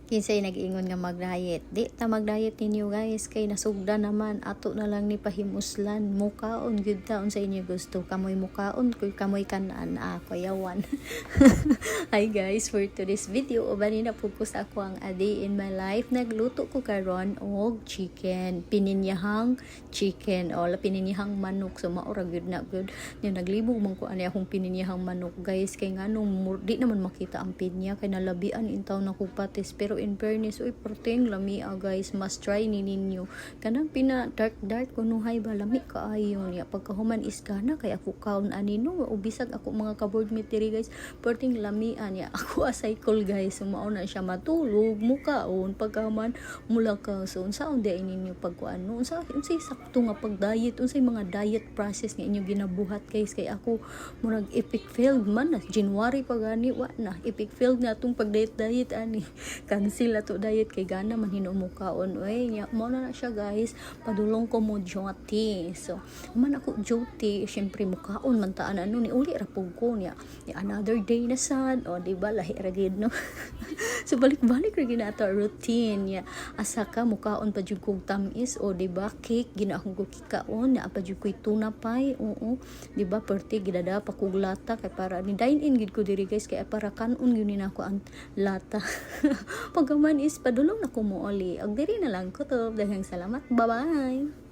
Kinsay nag-ingon nga mag-diet. Di ta mag-diet ninyo guys, kay nasugda naman. Ato na lang ni pahimuslan. Mukaon, good taon sa inyo gusto. Kamoy mukaon, kung kamoy kanaan, yawan. Hi guys, for today's video, ubani na focus ako ang a day in my life. Nagluto ko karon og chicken. Pininyahang chicken. O, pininyahang manok. So, maura good na good. Yung naglibog man ko ani akong pininyahang manok guys. Kay nga nung di naman makita ang pinya. Kay nalabian intaw na kupatis. Pero in fairness, protein lamia guys, must try ni ninyo. Kanang pina dark kunuhay ba lami kaayo niya. Pagkahuman is kana kay ako kaon anino ubisag ako mga ka-board meat diri guys. Protein lamia niya. Ako a cycle guys, sumao na siya matulog, mukaon pagkahuman mula ka. So unsaon di ninyo pagkuan no? Unsay sakto nga pag-diet, unsay mga diet process nga inyo ginabuhat guys. Kay ako murag epic failed man na January pa gani wa na epic failed na atong pag-diet ani. Cancel ato diet kay gana man hinumukaon oy nya mo na siya guys, padulong ko mo duty. So man ako duty syempre mukaon man taan ano ni uli ra pug ko niya another day na sad o di ba lahi ra gid no. So balik-balik ra gid ato routine niya asa ka mukaon pa jud kog tamis o di ba cake ginahong ko kikaon na pa jud koy tuna pie oo di ba perti gidada pa kog lata kay para ni dine in gid ko diri guys kay para kanon gyud ni nako ang lata. Pagkaman is padulong na ko mo oli. Og diri na lang ko to. Daghang salamat. Bye-bye.